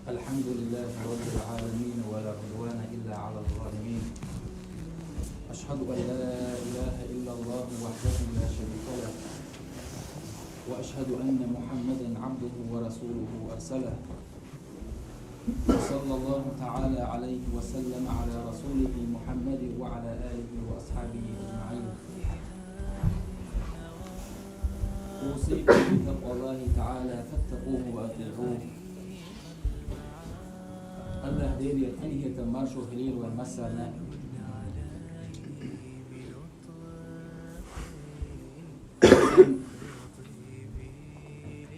الحمد لله رب العالمين ولا عدوان إلا على الظالمين. أشهد أن لا إله إلا الله وحده لا شريك له، وأشهد أن محمدا عبده ورسوله أرسله، صلى الله تعالى عليه وسلم على رسوله محمد وعلى آله وأصحابه أجمعين. أوصيكم بتقوى الله تعالى فاتقوه وأطيعوه. الله دير أنهي تمارشو هليل والمسرنا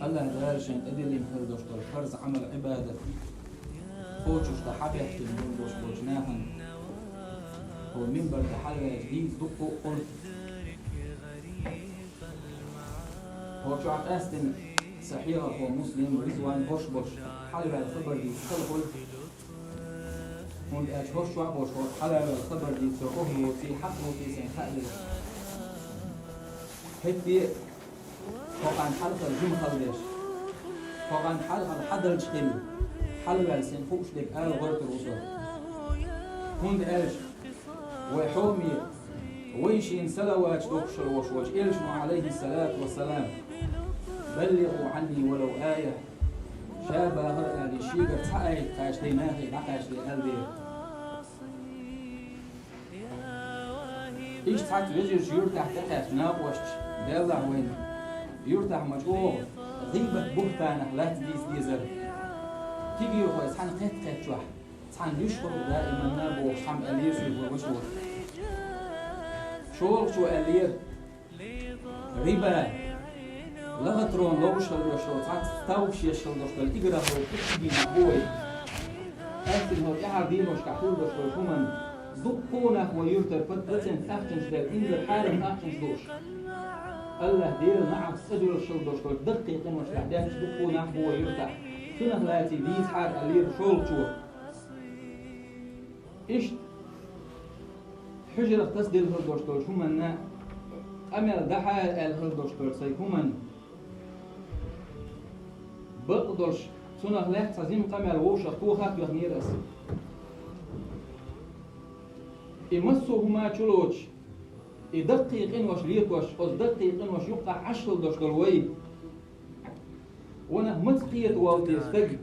الله دارشن أدلين هردوش الفرز عمل عبادة خوشوش تحبي يحكي المردوش بوجناهن هو منبر تحلي جديد دقو قلت هو شو عقاستن صحيحة هو مسلم رزوان بوش حلي على الخبر دي خلقل هون أشهر شو عبوش حلي على الخبر دي سوقه وفي حقه في سين خالد هدي فوقان حلقة الجمعة خلدش فوقان حلقة الحضر الجخيل حلقة السين فوقش لك آل غرط الرسول هون داش ويحومي ويشين سلوات دوكشر وشوش إلشمو عليه الصلاة والسلام بلغوا عني ولو آية شابه هرقا شيغر تحقي تاش دي ناخي بقاش دي قلبي إيش تحت وجر يرتاح تحت ناقوش دالله وين يرتاح مجهور غيبة بهتانة لا تديس ديزر تيجي يخوي سحن قيت شوح سحن يشكر دائما نابو حم ألير وشور شو ألير ربا لغترون لو بشل وشلو تعرف تاوش يشل وشلو إجرا هو تكتبي نبوي أكتب هو إعادين وش كحول وشلو كمان دقونا هو يرتر فترتين أختنش دل إنزل حارم أختنش دوش الله دير نعم سجل الشل وشلو دقيقين وش كحدانش دقونا هو يرتر خنخ لاتي ديز حار ألير شول شو إيش حجرة تصدر هالدوشتول شو منا أمل دحا الهالدوشتول سيكون بقدرش سنة لا تزين قمل ووش أخوها يغنير أسي يمسو هما تشلوش يدقيق إن وش ليتوش أو دقيق إن وش يقع عشر دوشتول وي وانا متقية والدي استجب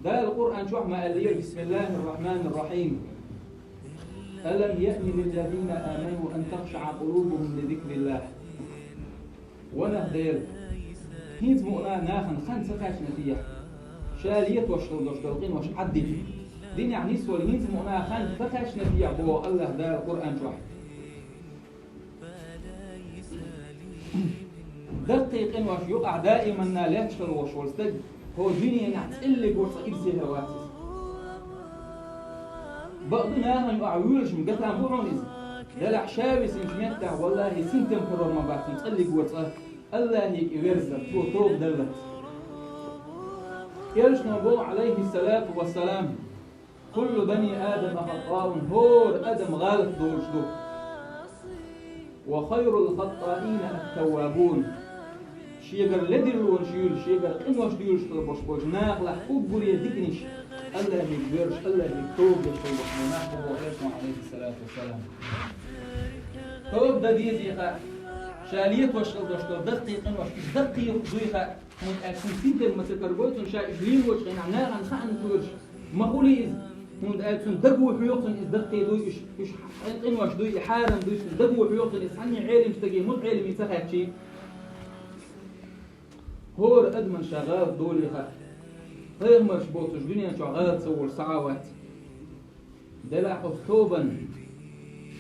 ده القرآن شو ما قال لي بسم الله الرحمن الرحيم ألم يأن للذين آمنوا أن تخشع قلوبهم لذكر الله وانا دير هيت مؤنا ناخن خان سقاش نتيح شاليت وشتلقين وش عدي دين يعني سوال هيت مؤنا خان سقاش نتيح بو الله دار القرآن شو دقيق إن وش يقع دائما لا تشتر وش والستج هو دنيا نعتقل قرص إبسي هواتس بعضنا يقع ويلش مقطع بوعون إذن دلع شابس إنشميتها والله سنتم كرر ما بعد نتقل قرص الله هيك يرزق توب دلت يرش نبو عليه الصلاة والسلام كل بني آدم خطاء هور آدم غالط دولش دو وخير الخطائين التوابون شيغر لديرون شيول شيغر قنوش ديولش طلبوش بوش ناقلح أبور يدكنش الله يكبرش الله يكتوب يشتوب وناقل هو عليه الصلاة والسلام توب دا ديزيقا شاليت وشغل دوشتو دقيقا وش دقيق دويقا من أكسن سيدر مسكر بويتون شا إشلين وش غين عناغا خان كورش مقولي إذ من أكسن دقو حيوقن إذ دقي دوي إش قن وش دوي حارم دوي دقو حيوقن إذ حني عالم تجي مد عالم يتخيل شيء هور أدمن شغال دولي خا غير مشبوط الدنيا شغال تصور ساعات دلع أكتوبا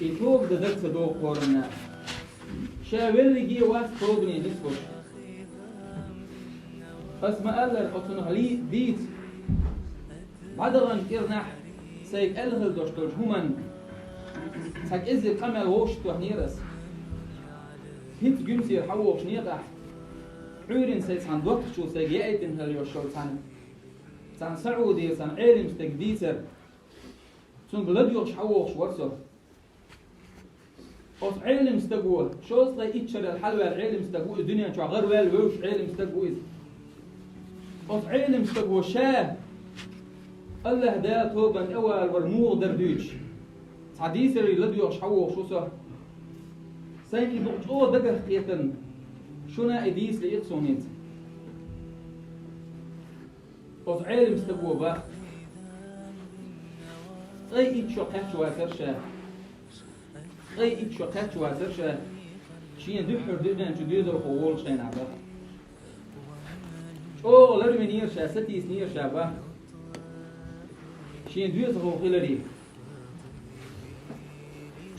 يتوب دغت صدو قرنا شاول جي واس بروبني نسبوش اسمع الله الحطن علي ديت بعدغن كيرنح سيك ألهل دوشتوج همان ساك إزي قمل ووش توهنيرس هيت جنسي حووش نيقح عورين سيس عن دوقت شو سيك يأيتن هاليوشول سان سعودي سان عالم ستقديسر سن بلديوش حووش ورسو أوس علم استجوه شو صار يتشر الحلوة العلم استجوه الدنيا شو غير والوش علم استجوه أوس علم استجوه شاه الله دا توبا أول ورموغ دردوش حديثري لديو أشحوه شو صار سيني بقجو دقر خيطن شنا إديس لإقصونيت أطعيل مستقوى با أي إيتشو قاتش واسرشا أي إيتشو قاتش واسرشا شين دحر دقنا شو ديزر خوول شين عبا أو لرمي نيرشا ستيس نيرشا با شين ديزر خوخيلري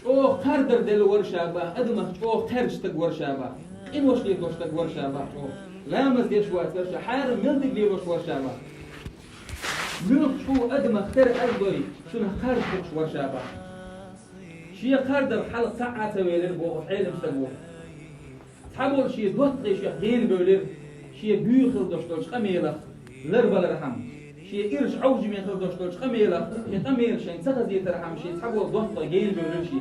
أو قردر دل ورشابة أدمه أو ترج تق ورشابة إن وش ليك وش تق ورشابة أو لا مزديش واسرشا حارم ملدق لي وش ورشابة ملك شو أدمه تر أرضي شنو قرد وش ورشابة شي قردر حلق ساعة ويلر بو علم سبو تحول شي دوتري شي حين بولر شي بيخل دوشتوش قميلة لربل رحم شي إرش عوج من خل دوشتوش قميلة شي قميل شي تغزي ترحم شي تحول دوتري جين بولر شي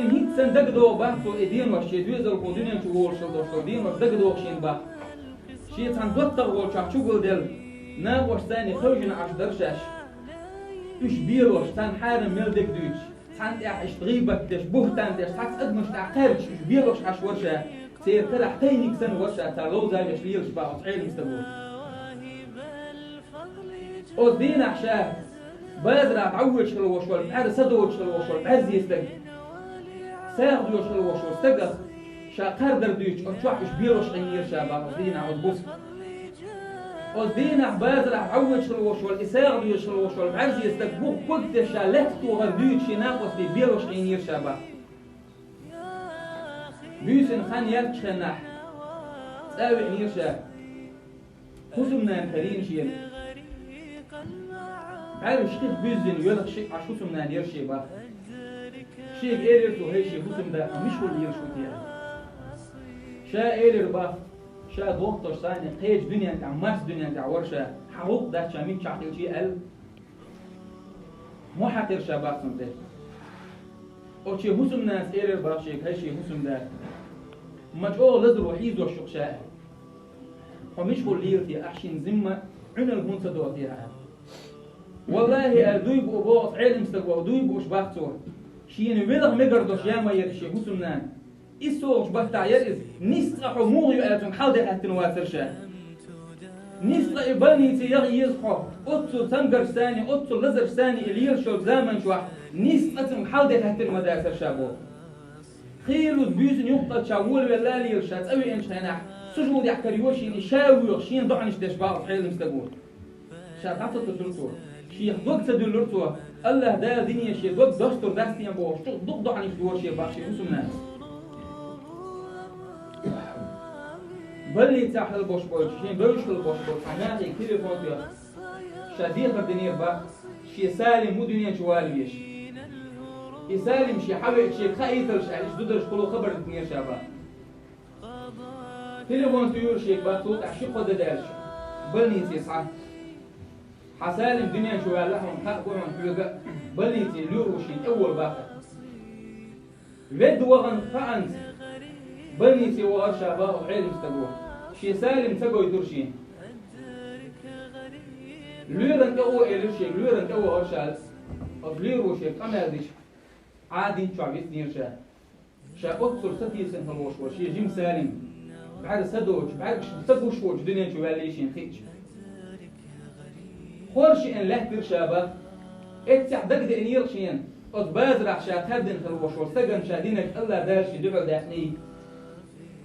هيك سندق دو بحثو إدين وش شي دوزر قدنين شغول شل دوشتو دين وش دق دو شين بح شي تان دوتر وش شغل دل ناقوش ثاني خوجنا عش درشاش إيش بيروش تان حارم ملدك دوش تان إيش تغيبك تش بوهتان تش تحس أدمش تعقرش إيش بيروش عش ورشة سير ترح تينيك سن ورشة تالو زايش ليرش بقى وطعيل مستبور أودين عشاه بازرع تعوش الوش والبحر صدوش الوش والبحر يستق ساغدوش الوش واستقر شاقر دردوش أتشوح إيش بيروش غير شابا أودين عود بوس أودينا بازرع عوش الوش والإساغ يوش الوش والعرز يستقبوه كل شالكت وغردوك شناقص دي بيروش غير شابا بيوسن خان يرتش خناح تساوي غير شاب خصمنا كريم شيء عارف شيخ بيزن يولق شيء عشو سمنا يرشي با شيخ إيرير تو هي شيء خصم ده مش هو اللي يرشو تيها شا إيرير با شا دكتور ثاني قيج دنيا تاع مارس دنيا تاع ورشة حقوق ده شامين شاقل شيء ال مو حقير شباب سنته او شيء مسلم ناس إيرير باشيك هاي شيء مسلم ده مجؤول لزر وحيز والشقشاء ومش هو اللي يرتي أحشين زمة عنا الهون سدواتيها والله أدويب أبوط علم استقوى أدويب وشباحته شيء نبيضغ مقردوش يا ما يرشي مسلم نان إسوغ بحتى يرز نسقى حموغ يؤاتون حالدي حتى نواسرشا نسقى إباني تيغي يزحو أتو تنقر ثاني أتو لزر ثاني اللي يرشو بزامن شوح نسقى تم حالدي حتى نواسرشا بو خيلو بيوزن يقطع شاول ولا لي يرشا تأوي إنش هناح سجود يحكريوشي نشاوي وخشين ضعنش دشباق حيل مستقول شاقعت تسلسل شيخ دوك تدلرتو الله دا دنيا شيخ دوك دستور داستيا بو دوك ضعنش دوشي باقشي مسلم بلي تحت البوش بوش شين بوش البوش بوش عناقي تليفون فيها شديد بردنير با شي سالم مو دنيا شواليش يسالم شي حبيب شي خايتر شي عيش دودرش كله خبر دنيا شابا تليفون تيور شي با صوت عشق ددالش بلني تسعة حسالم دنيا شوالهم حق بوعن فيها بلني تلور وشي اول باقي ود وغن فانت بني سوى شابا وحيل مستقوى شي سالم تقوى يدرشين ليرن قوة إلشي ليرن قوة أرشال أفليرو شي قمادش عادي شعب يثنير شا أكثر ستيسن هالوش وشي جيم سالم بعد سدوش بعد سدوش وش دنيا شواليشين خيش خورشي إن له ترشابا اتسع دقد إن يرشين أتبازرع شا خدن هالوش وستقن شادينك الله داشي دفع داخني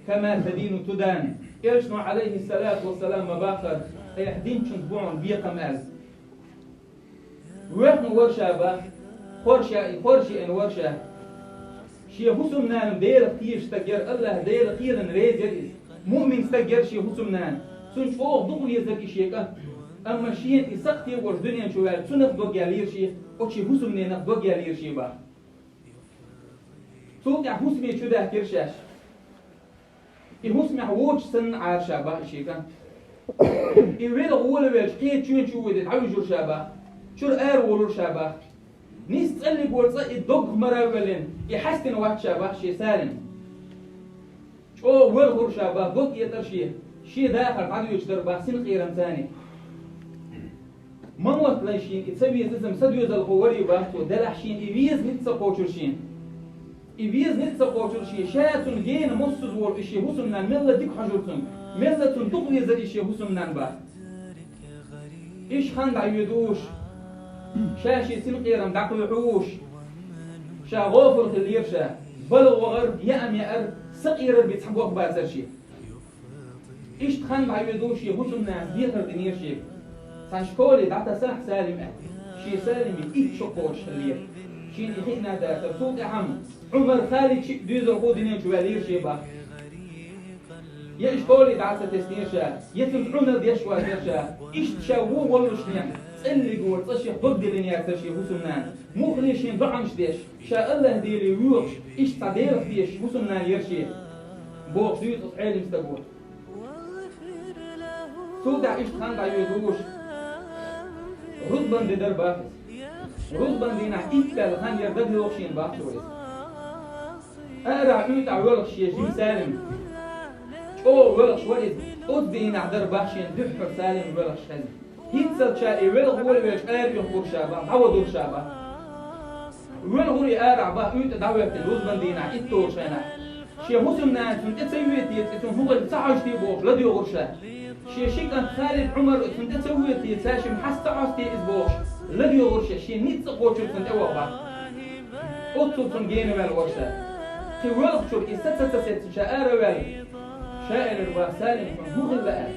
كما تدين تدان إرشنا عليه الصلاة والسلام مباخر يحدين شنطبون بيقم أز وإحنا ورشا خورشي إن ورشا شي حسم نان دير خير استجر الله دير خير ريزر مؤمن استجر شي حسم نان سنش فوق دغل يزكي شيكا أما شيء يسقطي ورش دنيا شوال سنخ بقيالير شي أو شي حسم نان بقيالير شي با صوت يا حسمي شو ده كرشاش يحسمي حوش سن عارشا با شيكا يويل غول ويش كي تشون شو ودي تعوجور شابا شور ار ولور شابا نيس تقلي بورصا الدق مراولين يحسن واحد شابا شي سالم او ويل غور شابا دق يتر شي داخل عدو يشتر باسين قيران ثاني منوط ليشين يتسوي زم سديو زل قوري باهتو دلحشين إبيز نتسا قوشرشين إبيز نتسا قوشرشين شاتون جين مصز ور إشي هسمنا ملة ديك حجرتون ملة تقوي زل إشي هسمنا باه إيش خند عيدوش شاشي سنقيرم دعقو يحوش شا غوفر خلير شا بلغ وغرب يأم يأر سقير بيتحبوك بازر شي إيش تخند عيدوش يهسمنا بيخر دنير شي سانشكولي دعتا ساح سالم شي سالم إيش شقوش خلير شين يخينا دا ترسوك عم عمر خالد شي دوزر قودنين جوالير شي با يشكولي دعسة تسنيرشا يتمعون ديشوا ديشا إيش تشاوو والوشنيا اللي جور تشيخ ضد اللي تشيخ وسمنان مخليشين ضعنش ديش شاء الله ديلي ويوش إيش تعدير ديش وسمنان يرشي بوش ديوت أصحيل مستقول سودع إيش تخاند عيودوش رزبان دي در باقس رزبان دينا إيكا لخان يردد لوخشين باقس وريس أقرع إيت عيولخ شيجيم سالم أو ولش ولد أدين عدر باشين دحر سالم ولش هذا هيتسل شاء ولغ ولش قال يخبر شابا عودور شابا ولغ يقارع با يت دعوة الوز بندينا إتور شنا شيء مسلم ناس من تسويت يتسون هو التعاش تبوش لدي غرشة شيء كان خالد عمر من تسويت يتساشم حس تعاش تيزبوش لدي غرشة شيء نيت قوتش من أول با أطلب سنجين والغرشة في ولغ شو إستت شاء روال شائر الربا سالم مو غلقان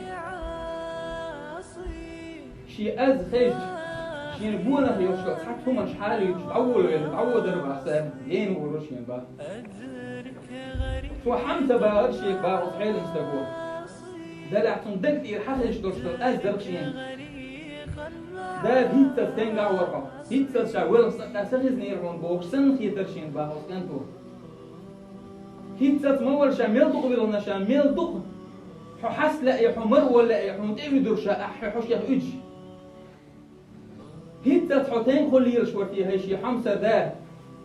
شي أز خيج شي نبونا في يوشك حتى هم مش حالي تعود الربا سالم ين وروشين با سو حمزة با شيك با وصحيل مستقول دلعتون دكتير حتى يشتغل أز درقشين ده هيتسل تنقع ورقة هيتسل شاول سخز نيرون بوش سن خيترشين با وسكنتو هيتسات مول شامل تقبلنا شامل دق حس لا يحمر ولا يحمد ايه درشا حش يخج هيتسات حوتين كل يرشور فيها شي حمسه ذا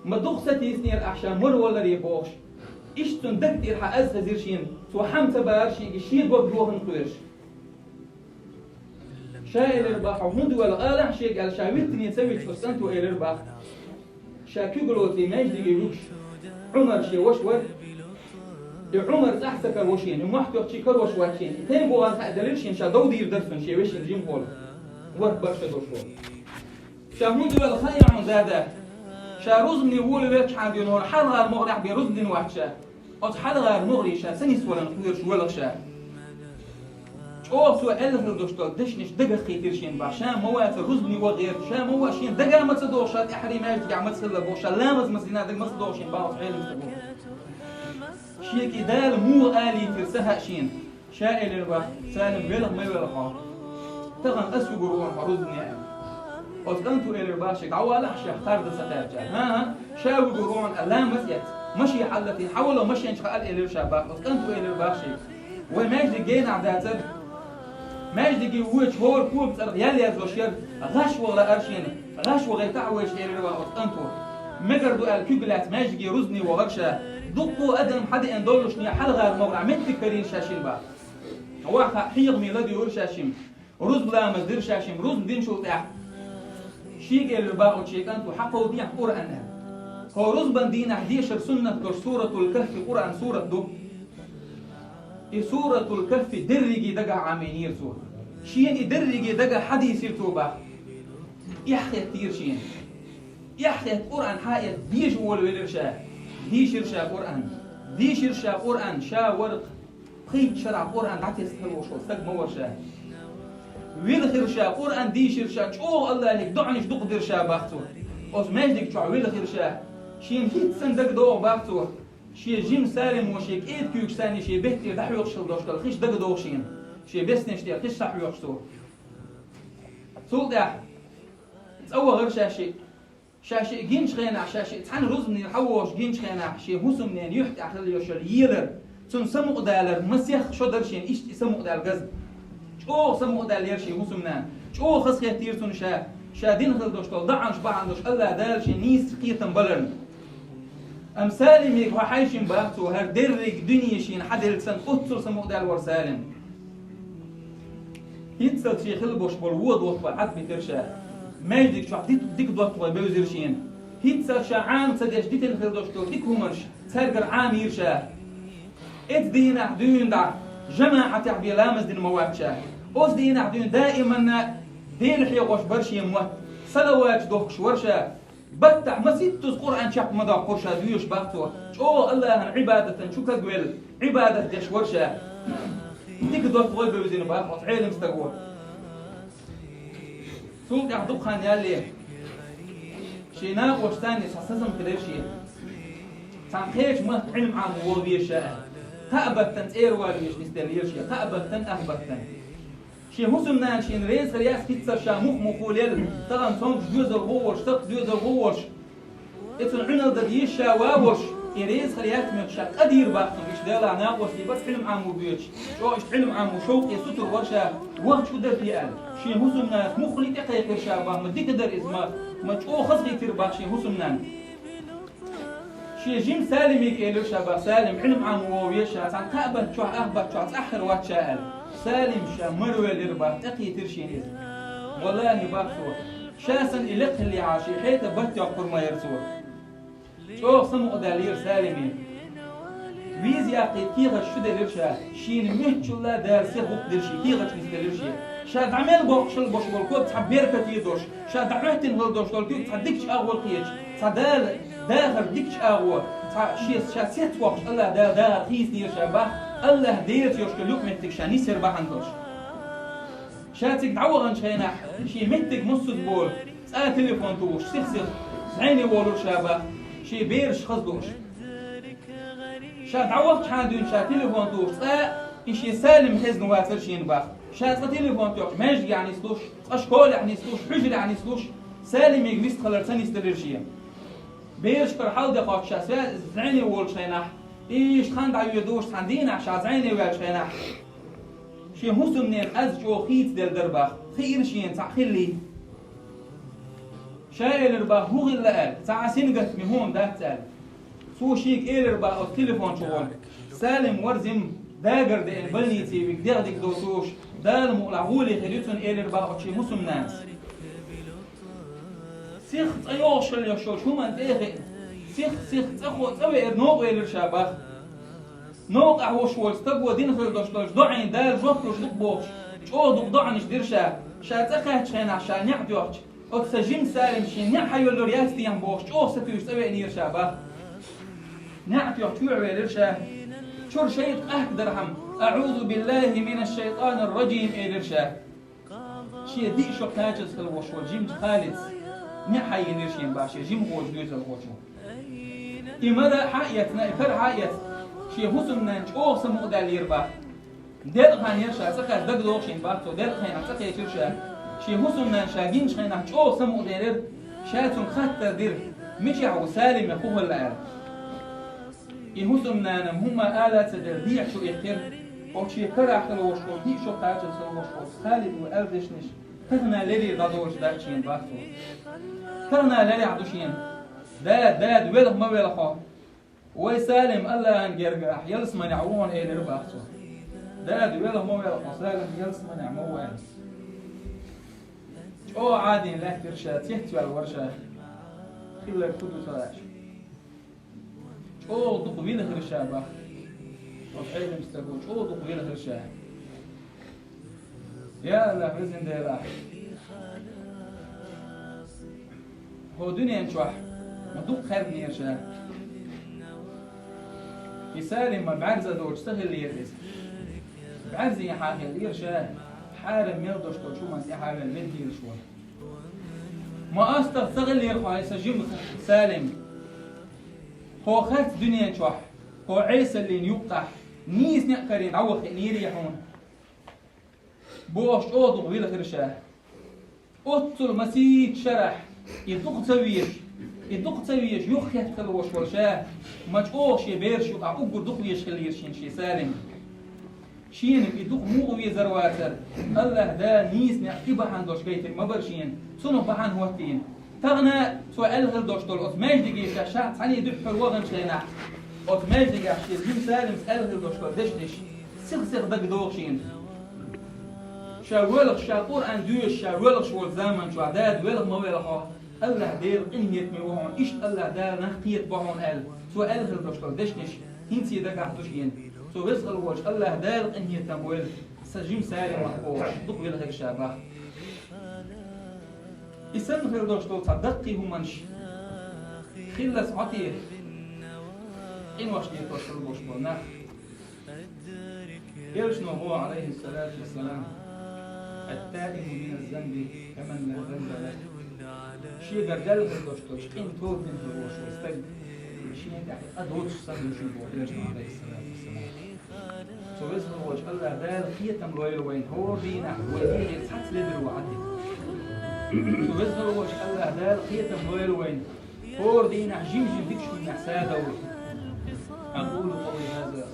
ما دقستي سنير احشامر ولا ريبوش ايش تندك يرح از هزيرشين سو حمسه بارشي شي بوغن قيرش شايل الرباح وهند ولا قالح شي قال شاويتني تسوي تفسنتو الى الرباح شاكو قلوتي ماجدي يروش عمر شي وشور عمر أحسك الوشين ومحتوى تشيكر وشواتين تين بوغان تقدرشين شا دودير درفن شي وشين جيم هول ورك برشا دوشون شا هوندي والخيع زادا شا رزمني وول ويرش عندي هون حلغة المغرع برزن وحشا أو حلغة المغري شا سنس ولا نقدر شو ولا شا أو سو ألف دوشتو دشنش دقة خيتيرشين بعشان موات رزمني وغير شا مواشين دقة ما تصدوشات إحريماج دقة ما تصل بوشا لامز مسدينا دقة ما تصدوشين باوس حيل مستقول شيء كدال مو آلي ترسها شين شائل الربا سالم بلغ ما يلغى تغن أسوق روان حروز النعم أتقنتوا إلى الربا شك عوالح شيخ خارد ستارجا ها شاوق روان ألام مسيت مشي حلتي حولوا مشي إنش قال إلى الشباب أتقنتوا إلى الربا شك وماجد جينا عداتر ماجد جي وجه هور كوب ترى يلي أزوشير غش ولا أرشين غش وغيتعوش إلى الربا أتقنتوا مقردو الكوجلات ماجد جي رزني وغرشة دقوا أدم حدا يندولش نيا حلقة الموضع متكرين شاشين با هو حيغ ميلادي يقول شاشين رز بلا مزدر شاشين رز بدين شو تاع شيء اللي باقوا شيكان وحقوا دي قرآن هو رز بندين 11 سنة سورة الكهف قرآن سورة دو سورة الكهف درجي دقا عامينير سورة شين درجي دقا حدي يصير توبا يحكي كثير شين يحكي قرآن حائط ديش هو الولرشاه دي شرشة قرآن دي شرشة قرآن شا ورق خيط شرع قرآن دعتي يستهل وشو استق مور شا ويل خرشة قرآن دي شرشة شو الله لك دعنيش دق در شا باختو أوز ماجدك شو ويل خرشة شين هيت سندق دو باختو شي جيم سالم وشيك ايد كيوك ساني شي بهتي دحو يقشل دوشتل خيش دق دوشين شي بسنش دي خيش صح يقشتو سول داح تسوى غير شاشي شاشي جينش خينا شاشي تحن رز من الحوش جينش خينا شي هوسم من يحت أخذ يوشل يلر تون سمو دالر مسيخ شو درشين إيش سمو دال جز شو سمو دال يرشي هوسم نان شو خص كتير تون شادين خل دوشتل ضعنش بعندش الله دال شي نيس قيتن بلرن أمثالي ميك وحيشين باختو هر درك دنيا شين حد لسان قطر سمو دال ورسالم هيتسل شي خلبوش بالوض وطبع عد بترشا ما يديك شو عديت ديك دوطبع بوزيرشين هيتسل شا عام تديش ديت الخردوش تو ديك همرش ترجر عام يرشا اتدينا دون دع جماعة تعبي لامز دين مواتشا أصدينا دون دائما دين حيوش برشي موت صلوات دوخش ورشا بتع مسيت تذكر عن شعب مدى قرشا ديوش باختو شو الله عبادة شو كقول عبادة ديش ورشا ديك دوت غيب بزين باخ علم استقوى سوق يحضق خان يالي شينا وشتاني ساسسم كدير شي تنخيش ما علم عام وبيشا قابتن اير واليش نستلير شي قابتن اهبتن شي مسلمان شي رئيس رياس كتسر شا مخوليل طبعا صوم جوز الغوش تق جوز الغوش اتن عنا دديش شا واوش رئيس رياس مكشا قدير باقي مش دالا ناقوس لي بس علم عام وبيش شو ايش علم عام وشوق يسوتر ورشا وقت شو در فيال شي مسلمان مخلي تقيق شابه ما ديك در اسمه ما تشو خصغي ترباح شي مسلمان شي جيم سالم يقيلو شابه سالم علم عام وويشا عن قابل شو اهبط شو اخر واتشال سالم شا مروي الارباح تقي ترشين والله باكسو شاسن الق اللي عاشي حيت بت يقر ما يرسو شو سمو دالير سالمي ويز ياقي كيغا شو داليرشا شين مهجلا دار سيغ وقت ديرشي كيغا تنسداليرشي شاد عمل بوقشل بوش بالكوب تحبير كتيدوش شاد عهتن هلدوش دولكيو تصدقش اغوى القيج صدال داخل ديكش اغوى شيس شاسيت وقش الله دا خيس دير شابه الله ديرت يوشك لوك متك شاني سير بحندوش شاتك دعوغن شينا شي متك مصد بول سا تليفون توش سيخ عيني وولو شابه شي بيرش خصدوش شات عوض حادون شات تليفون توش سا إشي سالم حزن واسر شين باخ شات تليفون توش ماجي يعني سلوش أشكال يعني سلوش حجر يعني سلوش سالم يجميست خلرتني استريرشيا بيرش كرحال دقاق شات عيني وول شيناح إيش خاند عيودوش خاندينا شات عيني وال شيناح شي مسلمين از جو خيت دل درباخ خير شين تاع خلي شايل الرباخ هو غير قال تاع سنقت مهون دات سال سو شيك ايل الرباخ التليفون شغل سالم ورزم داقر دي البلنيتي بيقدر ديك دوسوش دال مولعولي خليتون ايل الرباخ شي مسلم ناس سيخ ايوش اللي يشوش هما انت ايه سيخ تاخو تسوي نوق ايل الشاباخ نوق احوش والستقوى دين خلدوش دوش ضعين دال جوكلوش دقبوش شو ضعنش ديرشا شاتقهت شينا شان يعدوش أكسجين سالم شين نحيو اللوريات ديان بوش شو ستيوش سوي نير شابه نعتيو توع ويرشا شور شيء درهم أعوذ بالله من الشيطان الرجيم إيرشا شيء دي شو كاجز خلوش والجيم خالد نحيي نيرشين باشي جيم غوش دوز الغوشو إماذا حايتنا إفر حايت شيء حسن نشوف سمو دالير با دل خان يرشا سكر دق دوشين باكتو دل خان سكر يرشا شي حسن نشاجين شخينا شو سمو دالير شاتون خطر دير مش يعو سالم يخوه الآن حسن نانم هما آلات درديع شو يخير أو شي كرا خلوش أو دي شو قاعد سلوش أو خالد وأردشنش تغنى للي ضدوش داشين باكتو تغنى للي عدوشين داد ويلخ ما ويلخو ويسالم الله انجرجح يلس من يعوون ايه لرباحته داد ويلخ ما ويلخو سالم يلس من يعموون او عادي لا ترشات يحتوى الورشة خيلا كدو سراش او دقويل هرشابة وحيل مستقوش او دقويل هرشابة يا الله بزن ديلا هو دنيا نشوح مدوق خير نيرشا يسالم ما بعرزة دوش سهل ليرس بعرزي حاجة ليرشا حارم يرضوش شو ما انت حاجة ليرش شوي ما استغل يرخو يسجم سالم هو خات دنيا نشوح هو عيسى اللي يقطح نيس نأكرين عوخ نيريحون بوش اوضو ويلا خرشا اوتصل مسيت شرح يدق تسويش يخيت خلوش ورشاه ما تقوش يبيرش يقع أقول دقويش خليرشين شي سالم شين يدق مو يزرواتر الله دا نيس نعقبه عن دوش بيتر ما برشين صنو بحان هوتين تغنى سؤال غل دوش دول أتماج دقيش شاعت عني يدق حروغن شينا أتماج دقيش يزيم سالم سأل غل دوش دول دش سغ دق دوشين شاولخ شاقور أن دوش شاولخ شو الزمن شو عداد ولخ ما ولخه الله دير إنهيت موهون إيش الله دار نختيت بهون ال سو ال هالدشتل دشنش هنسي دقع تشين سو وزغل وش الله دار إنهيت تمويل سجيم سالم محبوش دق ولخ الشابه إسم هالدشتل صدقي همنش خلص عطيه إن وش يتوصل بوش بنا يرشنا هو عليه الصلاة والسلام التائب من الذنب كمن لا ذنب له شيء قدل هالدشتل إن توب من هالوش واستجد شيء يعني أدوش سند شو يرشنا عليه الصلاة والسلام سو وزغل وش الله دار خيتم لويل وين هو دينا وين يتحت لدر وعدي سو وزغل وش الله دار خيتم لويل وين هو دينا جيم ديكش من حسابه أقول قولي هذا